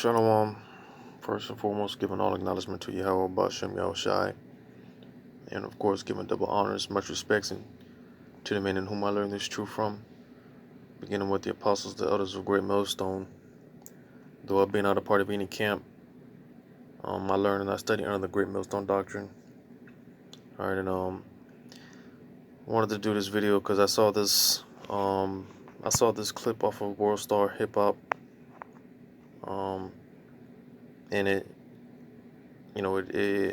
Shalom. First and foremost, giving all acknowledgement to Yahweh Bashem Yahushai, and of course, giving double honors, much respects, and to the men in whom I learned this truth from, beginning with the apostles, the elders of Great Millstone. Though I've been out of part of any camp, I learned and I studied under the Great Millstone doctrine. All right, and wanted to do this video because I saw this clip off of World Star Hip Hop, and it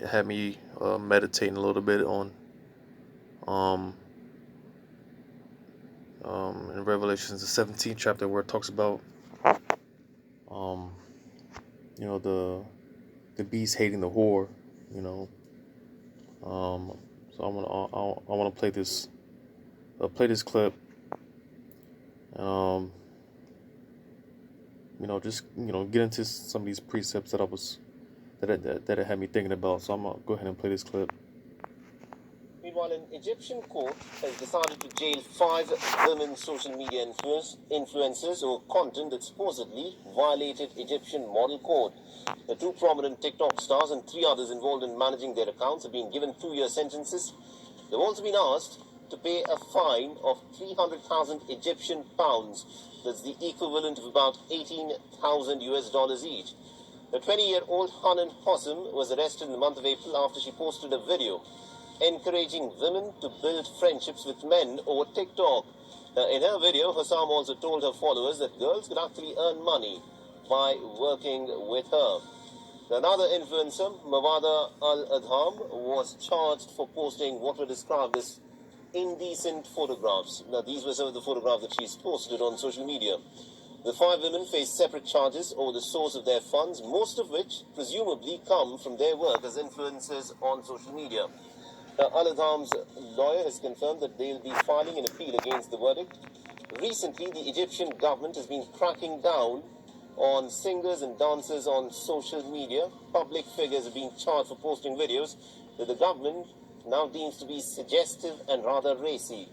had me meditating a little bit on in Revelations the 17th chapter where it talks about um, the beast hating the whore, you know. So I want to play this clip, and just get into some of these precepts that it had me thinking about. So I'm gonna go ahead and play this clip. Meanwhile, an Egyptian court has decided to jail 5 women social media influencers who content that supposedly violated Egyptian model code. The 2 prominent TikTok stars and 3 others involved in managing their accounts have been given 2-year sentences. They've also been asked to pay a fine of 300,000 Egyptian pounds. That's the equivalent of about 18,000 US dollars each. The 20-year-old Hanan Hossam was arrested in the month of April after she posted a video encouraging women to build friendships with men over TikTok. In her video, Hossam also told her followers that girls could actually earn money by working with her. Another influencer, Mawada Al-Adham, was charged for posting what were described as indecent photographs. Now, these were some of the photographs that she's posted on social media. The 5 women face separate charges over the source of their funds, most of which presumably come from their work as influencers on social media. Al-Adham's lawyer has confirmed that they will be filing an appeal against the verdict. Recently, the Egyptian government has been cracking down on singers and dancers on social media. Public figures have been charged for posting videos that the government now deems to be suggestive and rather racy.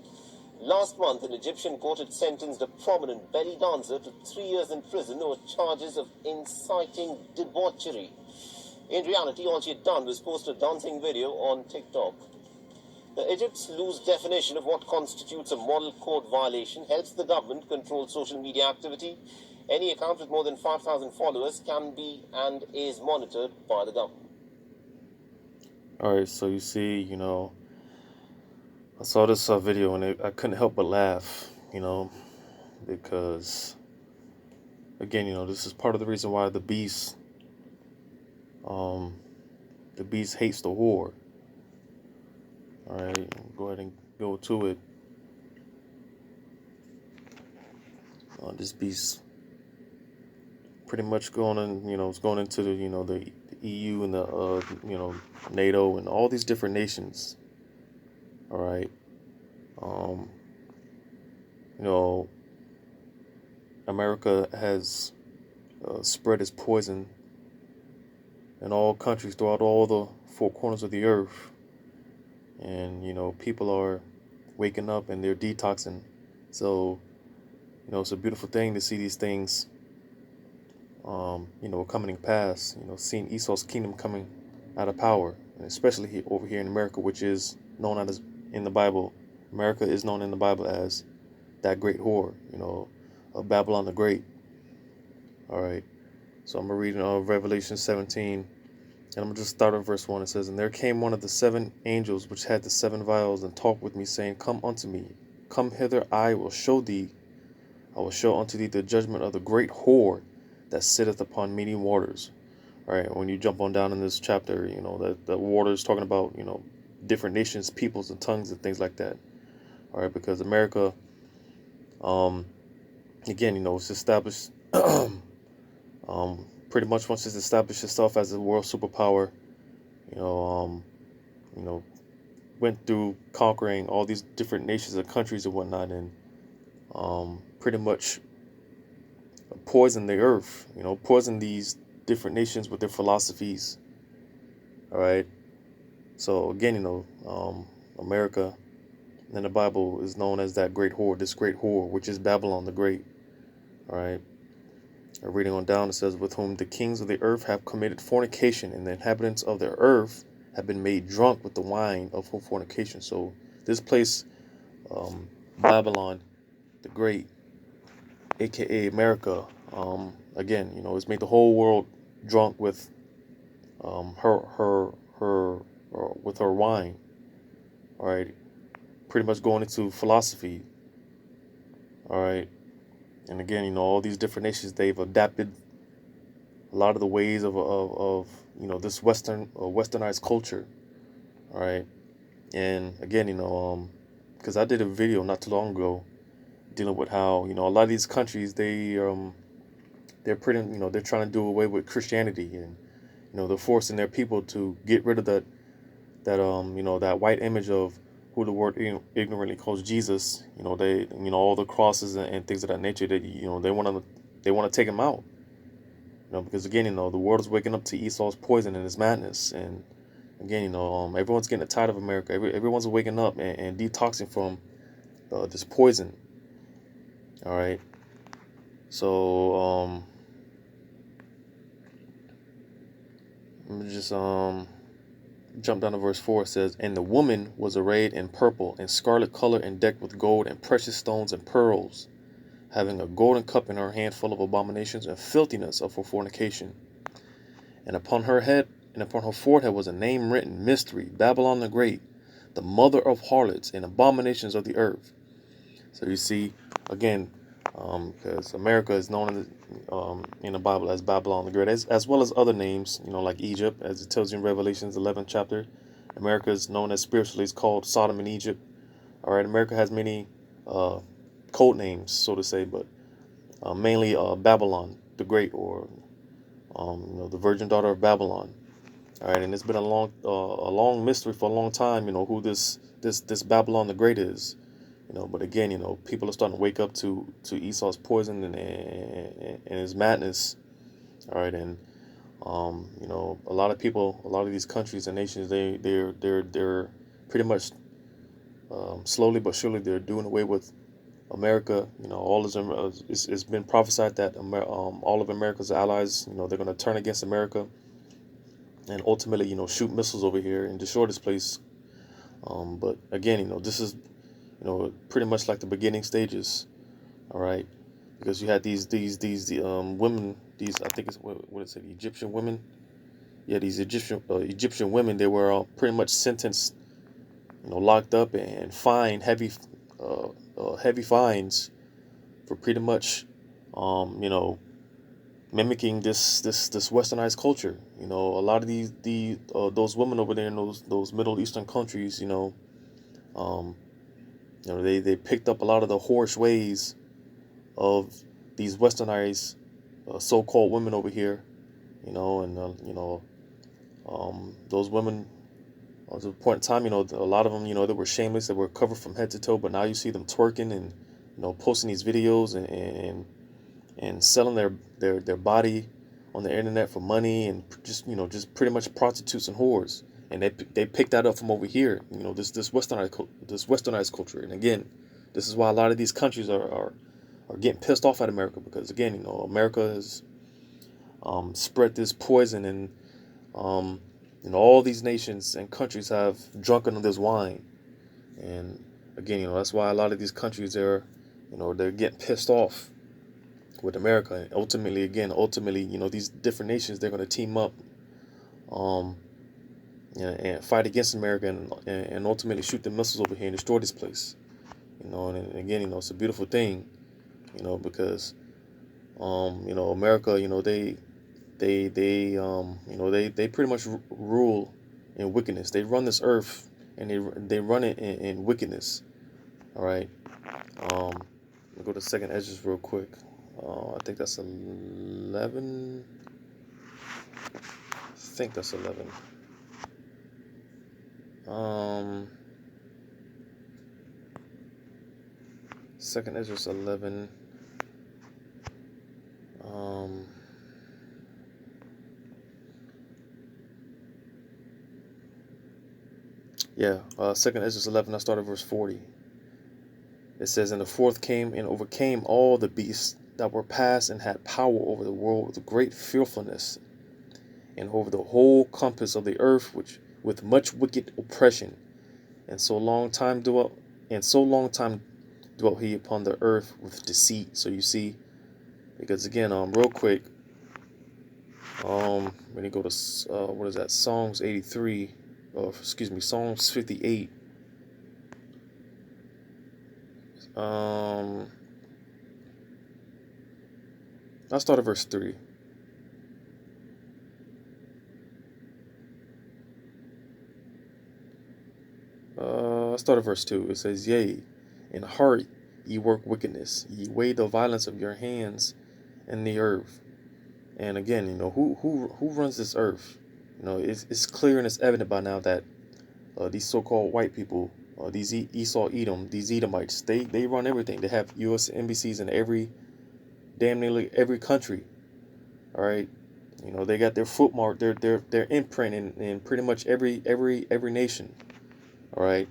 Last month, an Egyptian court had sentenced a prominent belly dancer to 3 years in prison over charges of inciting debauchery. In reality, all she had done was post a dancing video on TikTok. Egypt's loose definition of what constitutes a model code violation helps the government control social media activity. Any account with more than 5,000 followers can be and is monitored by the government. All right, so you see, I saw this video and I couldn't help but laugh, because again, this is part of the reason why the beast hates the whore. All right, go ahead and go to it. This beast pretty much it's going into the EU and the NATO and all these different nations. All right, America has spread its poison in all countries throughout all the 4 corners of the earth. And, people are waking up and they're detoxing. So, it's a beautiful thing to see these things, coming past, seeing Esau's kingdom coming out of power, and especially over here in America, which is known as in the Bible. America is known in the Bible as that great whore, of Babylon the Great. All right. So I'm going to read Revelation 17, and I'm going to just start at verse 1. It says, "And there came one of the 7 angels which had the 7 vials, and talked with me, saying, Come unto me, come hither, I will show unto thee the judgment of the great whore that sitteth upon many waters." All right, when you jump on down in this chapter, that the water is talking about, different nations, peoples, and tongues, and things like that. All right, because America, again, it's established, pretty much once it's established itself as a world superpower, went through conquering all these different nations and countries and whatnot, and pretty much poisoned the earth, poisoned these different nations with their philosophies. All right. So again, America in the Bible is known as that great whore, this great whore, which is Babylon the Great. All right. Reading on down, it says, with whom the kings of the earth have committed fornication, and the inhabitants of the earth have been made drunk with the wine of fornication. So this place, Babylon the Great, aka America, again, it's made the whole world drunk with her with her wine. All right, pretty much going into philosophy. All right, and again, all these different nations, they've adapted a lot of the ways of this westernized culture. All right, and again, because I did a video not too long ago dealing with how a lot of these countries, they're pretty, they're trying to do away with Christianity, and they're forcing their people to get rid of that white image of who the world ignorantly calls Jesus. They, all the crosses and things of that nature, that they want to take him out. Because again, the world is waking up to Esau's poison and his madness. And again, everyone's getting tired of America. Everyone's waking up and detoxing from this poison. All right. So let me just jump down to verse 4. It says, and the woman was arrayed in purple and scarlet color, and decked with gold and precious stones and pearls, having a golden cup in her hand full of abominations and filthiness of her fornication. And upon her head and upon her forehead was a name written, Mystery, Babylon the Great, the mother of harlots and abominations of the earth. So you see, again, because America is known in the Bible as Babylon the Great, as well as other names, like Egypt, as it tells you in Revelations 11th chapter. America is known as spiritually, it's called Sodom and Egypt. All right, America has many code names, so to say, but mainly Babylon the Great, or the virgin daughter of Babylon. All right, and it's been a long mystery for a long time, who this Babylon the Great is. But again, people are starting to wake up to Esau's poison and his madness. All right, and a lot of people, a lot of these countries and nations, they're pretty much slowly but surely they're doing away with America. All of them. It's been prophesied that all of America's allies, they're going to turn against America, and ultimately, shoot missiles over here and destroy this place. But again, this is pretty much like the beginning stages. All right, because you had these women, these, I think it's what it said, Egyptian women. Yeah, these Egyptian women, they were pretty much sentenced, locked up and fined heavy fines for pretty much mimicking this westernized culture. A lot of those women over there in those Middle Eastern countries, um, they picked up a lot of the whorish ways of these westernized so-called women over here, and those women, at a point in time, a lot of them, they were shameless, they were covered from head to toe, but now you see them twerking and posting these videos and selling their body on the internet for money, and just pretty much prostitutes and whores. And they picked that up from over here, this westernized culture. And again, this is why a lot of these countries are getting pissed off at America, because again, America has spread this poison, and all these nations and countries have drunken on this wine. And again, that's why a lot of these countries, they're getting pissed off with America. And ultimately, these different nations, they're going to team up and fight against America, and ultimately shoot the missiles over here and destroy this place. And again, it's a beautiful thing, because America, they pretty much rule in wickedness. They run this earth, and they run it in wickedness. All right. Let me go to Second Ezra real quick. I think that's 11. I think that's 11. Second Ezra 11. Second Ezra 11. I started verse 40. It says, and the fourth came and overcame all the beasts that were past and had power over the world with great fearfulness, and over the whole compass of the earth, which with much wicked oppression, and so long time dwelt he upon the earth with deceit. So you see, because again, real quick, when you go to what is that, Psalms 83, or excuse me, Psalms 58. I'll start at verse 3. I'll start at verse 2. It says, Yea, in heart ye work wickedness, ye weigh the violence of your hands in the earth. And again, who runs this earth? It's clear and it's evident by now that these so-called white people, these Esau Edom, these Edomites, they run everything. They have U.S. embassies in damn nearly every country. All right, they got their footmark, their imprint in pretty much every nation. All right.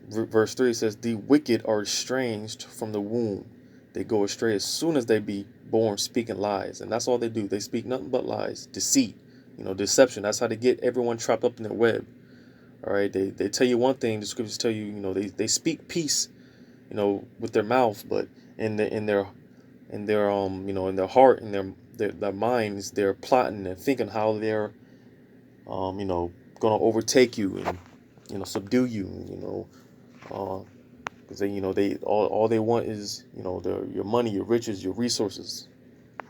Verse 3 says, The wicked are estranged from the womb. They go astray as soon as they be born, speaking lies. And that's all they do. They speak nothing but lies, deceit, deception. That's how they get everyone trapped up in their web. All right. They tell you one thing. The scriptures tell you, they speak peace, with their mouth, but in their in their heart, in their minds, they're plotting and thinking how they're, going to overtake you and, subdue you, because they all they want is, your money, your riches, your resources.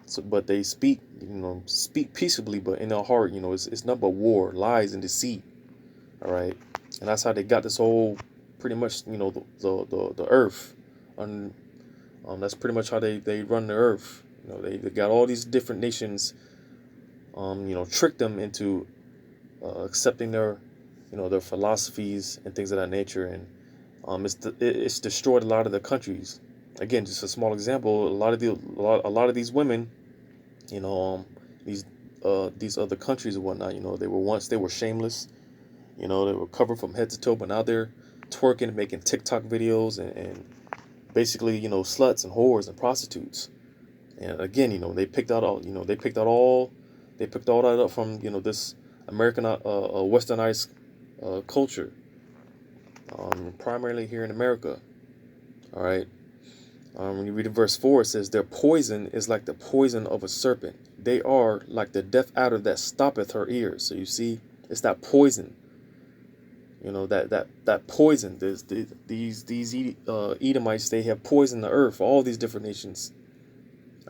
So, but they speak peaceably, but in their heart, it's nothing but war, lies, and deceit. All right, and that's how they got this whole, pretty much, the earth, and that's pretty much how they run the earth. They got all these different nations, tricked them into accepting their philosophies and things of that nature, and it's destroyed a lot of the countries. Again, just a small example, a lot of these women, these other countries and whatnot, they were shameless, they were covered from head to toe, but now they're twerking, making TikTok videos, and basically, sluts and whores and prostitutes. And again, they picked all that up from, this American, westernized culture, primarily here in America. All right. When you read in verse 4, it says, Their poison is like the poison of a serpent. They are like the deaf adder that stoppeth her ears. So you see, it's that poison. That poison. These Edomites, they have poisoned the earth. All these different nations.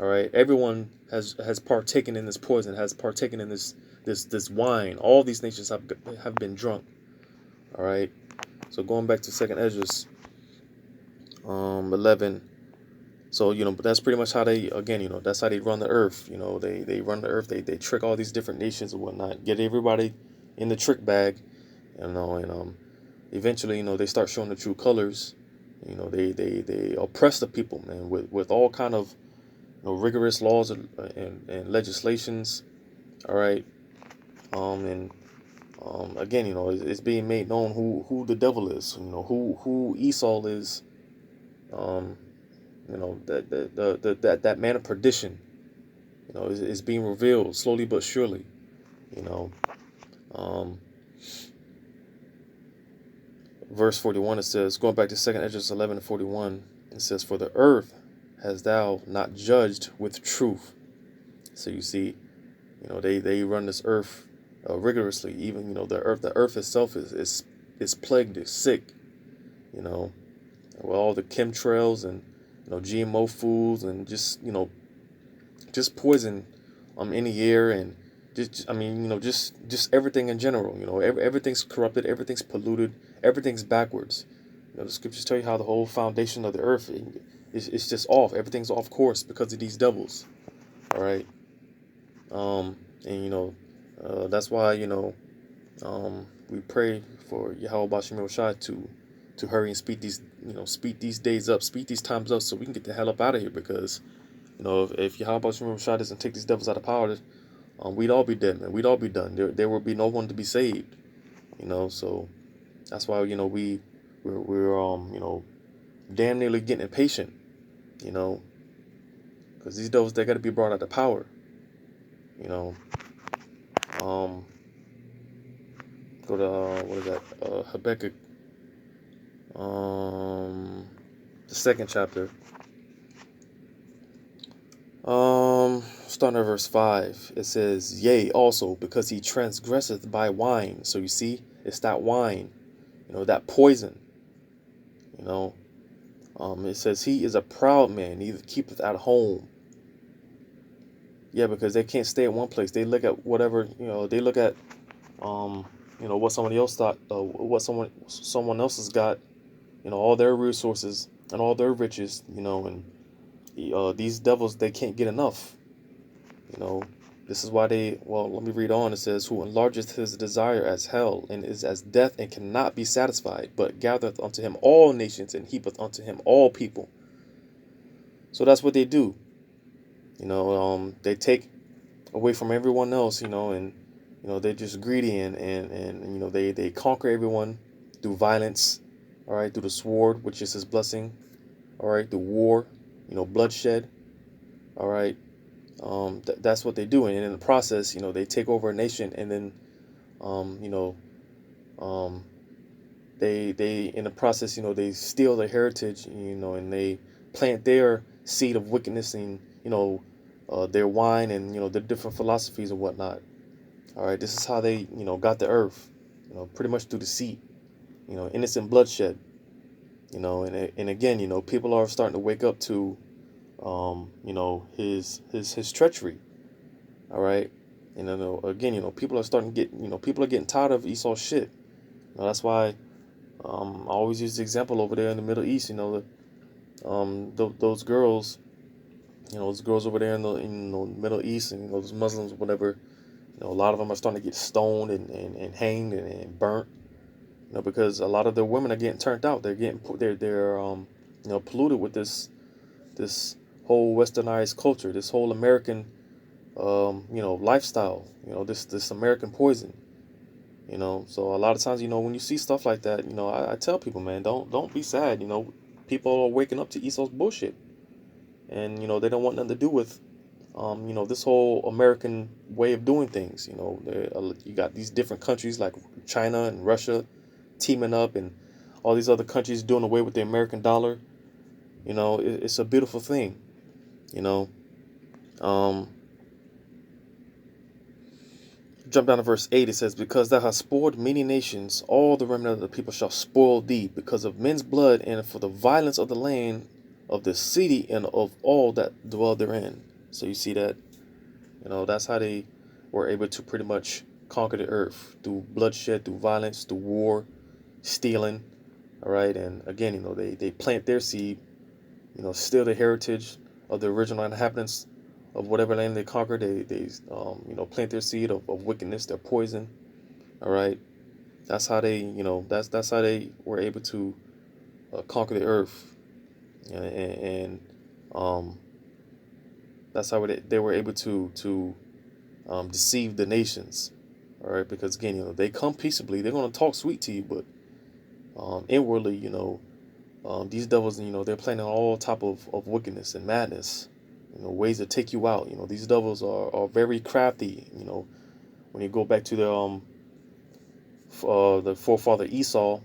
All right. Everyone has partaken in this poison. Has partaken in this wine. All these nations have been drunk. All right. So going back to 2nd Esdras 11. So, but that's pretty much how they, again, that's how they run the earth. They run the earth. They trick all these different nations and whatnot, get everybody in the trick bag, and eventually, they start showing the true colors. They oppress the people, man, with all kind of, rigorous laws and legislations. All right. And again, it's being made known who the devil is, who Esau is. That man of perdition, is being revealed slowly but surely. Verse 41, it says, going back to 2nd Esdras 11:41, it says, For the earth has thou not judged with truth. So you see, they run this earth rigorously. Even, the earth itself is plagued, is sick, with all the chemtrails and, GMO foods, and just poison in the air, and just everything in general. Everything's corrupted, everything's polluted, everything's backwards. The scriptures tell you how the whole foundation of the earth is just off. Everything's off course because of these devils. All right. And that's why we pray for Yahweh Bashim Shai to hurry and speed these days up, speed these times up, so we can get the hell up out of here. Because if Yahweh Bashim Shai doesn't take these devils out of power, we'd all be dead, man. We'd all be done. There will be no one to be saved. So that's why we're damn nearly getting impatient, you know, because these devils, they got to be brought out of power, you know. Um, Go to what is that? Habakkuk, the second chapter. Starting at verse 5, it says, "Yea, also because he transgresseth by wine." So you see, it's that wine, that poison. You know, it says he is a proud man, neither keepeth at home. Yeah, because they can't stay at one place. They look at whatever, they look at, what somebody else thought, what someone else has got, all their resources and all their riches, and these devils, they can't get enough. This is why let me read on. It says, "Who enlargeth his desire as hell, and is as death, and cannot be satisfied, but gathereth unto him all nations, and heapeth unto him all people." So that's what they do. They take away from everyone else, and they're just greedy, and they conquer everyone through violence, all right, through the sword, which is his blessing, all right, through war, bloodshed, all right. That's what they do, and in the process, they take over a nation, and then, um, you know, um, they in the process, they steal their heritage, and they plant their seed of wickedness in, their wine, and their different philosophies and whatnot. All right, this is how they, got the earth, pretty much through deceit, innocent bloodshed, and again, people are starting to wake up to, his treachery. All right. And again, people are starting to get, people are getting tired of Esau's shit. That's why I always use the example over there in the Middle East. Those girls, those girls over there in the Middle East, and those Muslims, whatever. A lot of them are starting to get stoned and hanged and burnt. Because a lot of their women are getting turned out. They're getting they're polluted with this whole westernized culture, this whole American lifestyle, this American poison, So a lot of times, when you see stuff like that, I tell people, man, don't be sad. People are waking up to Esau's bullshit, and they don't want nothing to do with, this whole American way of doing things. You got these different countries like China and Russia teaming up, and all these other countries doing away with the American dollar. It's a beautiful thing. You know. Um, Jump down to verse 8. It says, "Because thou hast spoiled many nations, all the remnant of the people shall spoil thee, because of men's blood, and for the violence of the land, of the city, and of all that dwell therein." So you see that, that's how they were able to pretty much conquer the earth, through bloodshed, through violence, through war, stealing. All right. And again, they plant their seed, steal the heritage of the original inhabitants of whatever land they conquer. They plant their seed of wickedness, their poison. All right. That's how they, that's how they were able to conquer the earth. And that's how they were able to deceive the nations. All right. Because again, they come peaceably. They're going to talk sweet to you, but inwardly, these devils, they're planning all type of wickedness and madness, ways to take you out. These devils are very crafty. When you go back to the forefather Esau,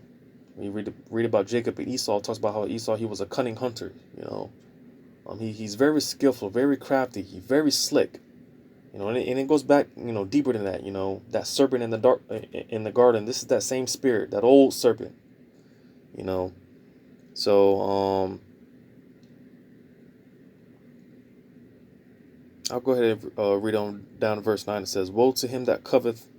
when you read about Jacob and Esau, it talks about how Esau, he was a cunning hunter. He's very skillful, very crafty, he's very slick. And it goes back, deeper than that. That serpent in the garden. This is that same spirit, that old serpent. So I'll go ahead and read on down to verse 9. It says, "Woe to him that coveteth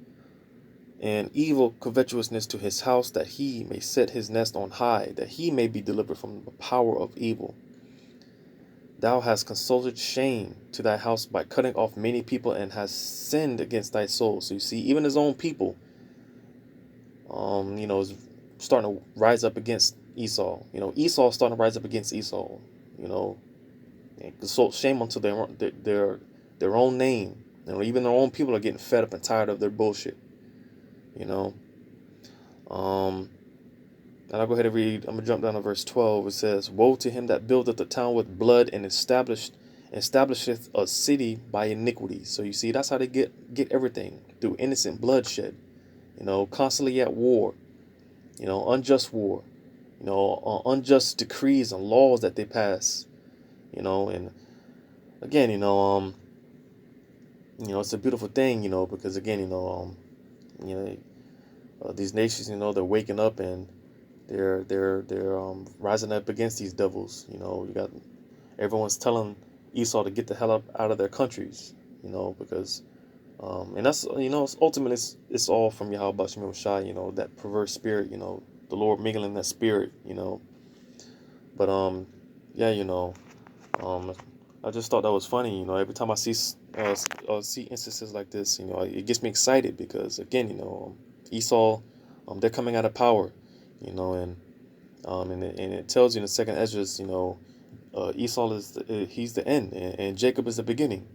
an evil covetousness to his house, that he may set his nest on high, that he may be delivered from the power of evil. Thou hast consulted shame to thy house by cutting off many people, and hast sinned against thy soul." So you see, even his own people, is starting to rise up against Esau. Esau starting to rise up against Esau. And consult shame unto their own name. Even their own people are getting fed up and tired of their bullshit. Um, And I'll go ahead and read. I'm gonna jump down to verse 12. It says, "Woe to him that buildeth a town with blood and establisheth a city by iniquity." So you see, that's how they get everything, through innocent bloodshed. Constantly at war. Unjust war. Unjust decrees and laws that they pass. And again, it's a beautiful thing. Because again, you know, these nations, they're waking up and they're rising up against these devils. You got everyone's telling Esau to get the hell up out of their countries. Because and that's ultimately it's all from Yahweh Bashim Shai. That perverse spirit. The Lord mingling that spirit. But yeah. Um, I just thought that was funny. Every time I see instances like this, it gets me excited because again, Esau, they're coming out of power, and it tells you in the second Esdras, Esau he's the end, and Jacob is the beginning.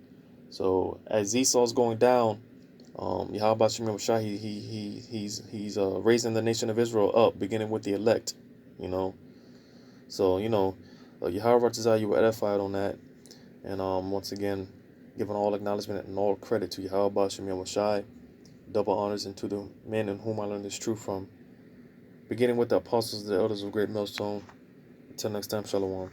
So as Esau's going down, Yahweh Shem Shai, he's raising the nation of Israel up, beginning with the elect, you know. So Yahweh Ratazah, you were edified on that, and once again, giving all acknowledgement and all credit to Yahweh Shem Shai, double honors into the men in whom I learned this truth from, beginning with the apostles, the elders of Great Millstone. Until next time, Shalom.